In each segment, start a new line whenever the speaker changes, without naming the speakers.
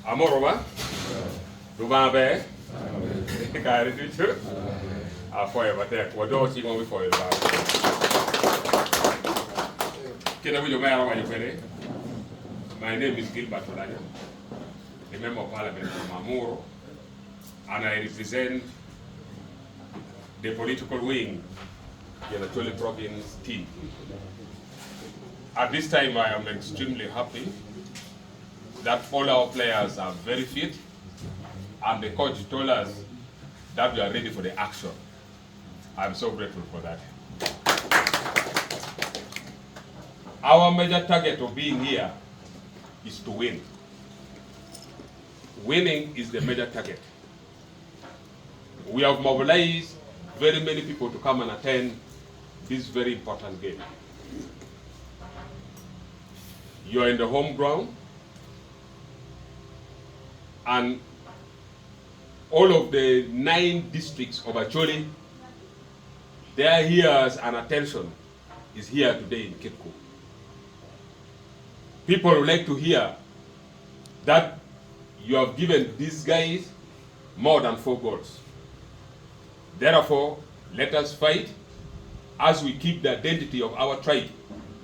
Amorova, Dubabe, Kari Tutu, forever there. What do you want for you? Can I be your man when you ready? My name is Gilbert Olanya, a member of Parliament from Amuro, and I represent the political wing in the Acholi Province team. At this time, I am extremely happy that all our players are very fit, and the coach told us that we are ready for the action. I'm so grateful for that. Our major target of being here is to win. Winning is the major target. We have mobilized very many people to come and attend this very important game. You are in the home ground, and all of the 9 districts of Acholi, their ears and attention is here today in Kitco. People would like to hear that you have given these guys more than 4 goals. Therefore, let us fight as we keep the identity of our tribe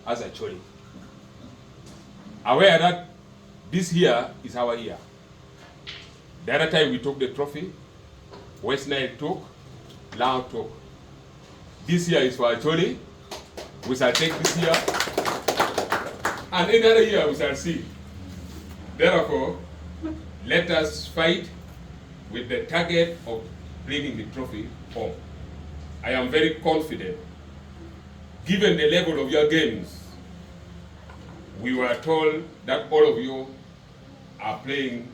as Acholi. Aware that this year is our year. The other time we took the trophy, West Nile took, Lao took. This year is for Acholi. We shall take this year, and another year we shall see. Therefore, let us fight with the target of bringing the trophy home. I am very confident, given the level of your games. We were told that all of you are playing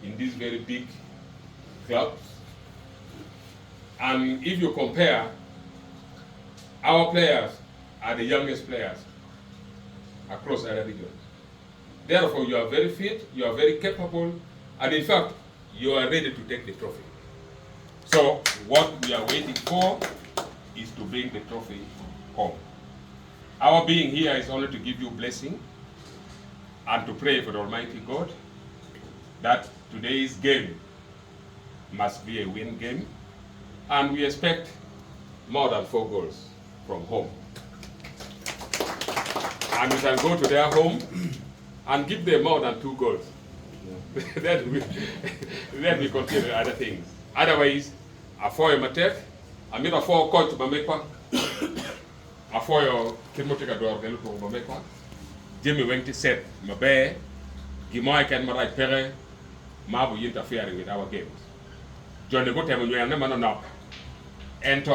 in these very big clubs. And if you compare, our players are the youngest players across other regions. Therefore, you are very fit, you are very capable, and in fact, you are ready to take the trophy. So, what we are waiting for is to bring the trophy home. Our being here is only to give you blessing and to pray for the Almighty God that today's game must be a win game, and we expect more than 4 goals from home. And we shall go to their home and give them more than 2 goals. Then we continue other things. Otherwise, I for your matek, I mean a for coach Mamekwa, I for your Kimoteka door Geluto Mamekwa, Jimmy Wenti said, Mabe, Gimoy can Marai Pere, Mabu interfering with our games. John the Gotem, you are never knock. Enter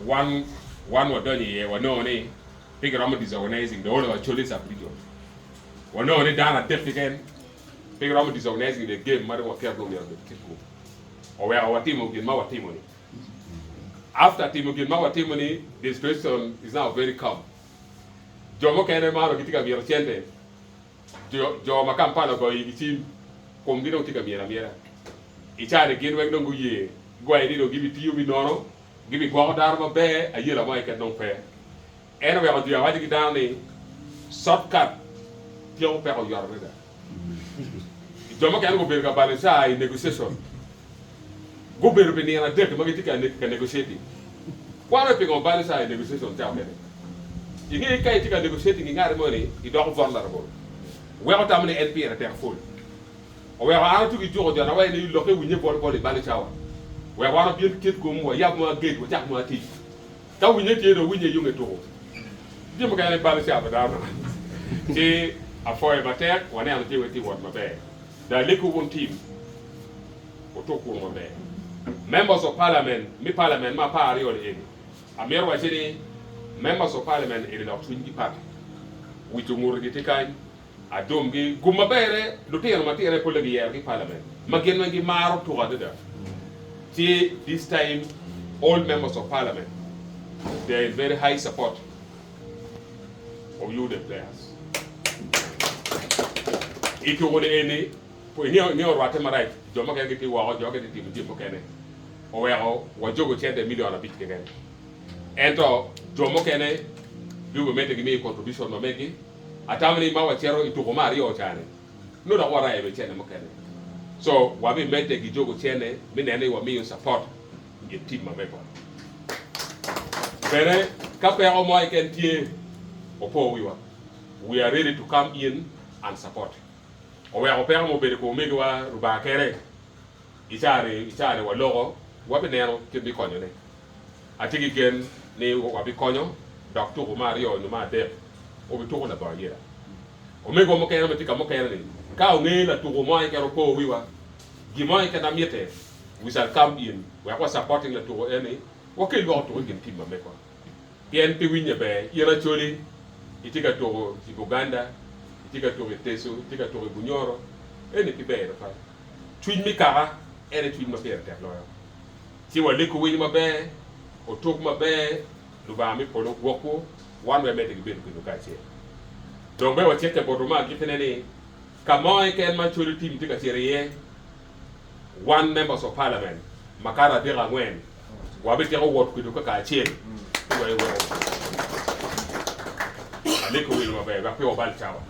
one Wadoni, Wanoni, Big Ramad is organizing the whole of Acholi's region. Wanoni down at depth again, Big Ramad is organizing the game, Mother was careful of the Kitco. Or where our team will get more team after team will get more team money, the situation is now very calm. Jomo kene maro kitika mira chende. Jo makampana go team kombino kitika mira. Ichare gen weng no guye. Go I did give it to you we no. Give it go darma be a year my can no fair. Anyway, I do I get down the shortcut. Tio pe your reader. Jomo can go be a balance in negotiation. Go be repeating a deck, Magitica can negotiate. One thing on balance side negotiation down there. You get a negotiating in our money, you don't vulnerable. Where how many LP at their full? Or where are to be told that away you look at when you bought the balance hour. Where one of your kids come where you have more gate with more teeth. That we need to win your young at all. Jim can balance hour down. See, a forever attack, one am with you what my bag. The liquid team. Or talk on my bag. Members of Parliament, me Parliament, my party or any. Amir was any members of Parliament in the Twingy Party. Which Murgitikai, I don't give Gumabere, Lutia Matia Polagi Parliament. Maginagi Maro to other. See, this time, all members of Parliament, they are in very high support of you, the players. If you want any, near Ratamarai, Jomaka Wa Joga the Jimokene. Or Wajogo chant a million a bit again. And Jomokene, you will make a contribution to make it. A tamani Mawachero into Romari or Chane. no da wara e be chene mo kene so wa bi mete gi jogo chene mi nene wa mi support ye team ma meko bere ka pe o mo ken tie opo wiwa we are ready to come in and support o we o pe mo be ko mi wa ruba kere ichare wa logo wa be nero ke bi konyo ne atigi gen ni wa bi konyo doctor ko mario no ma de o bi to ko na ba yera o me go mo kene metika mo kene ni ka o nge la to ko mo ke ro ko wiwa gi mo ke na miete we shall come in we are supporting la to ko ene o ke lo to gen team ma me ko bien pe winya be yera choli itika to Uganda itika to Teso itika to Bunyoro ene pi be fa twin mi kara ene twin ma be te lo si wa le ko winya ma be o to ma be lu ba mi polo woko one we mete be ko ka che donc be wa cheke bodoma gi tenene kama e ken ma choli team tika serie one members of parliament makara de ngwen wa be te ko wot ko ka che we ale ko winya ma be ba pe o bal chawa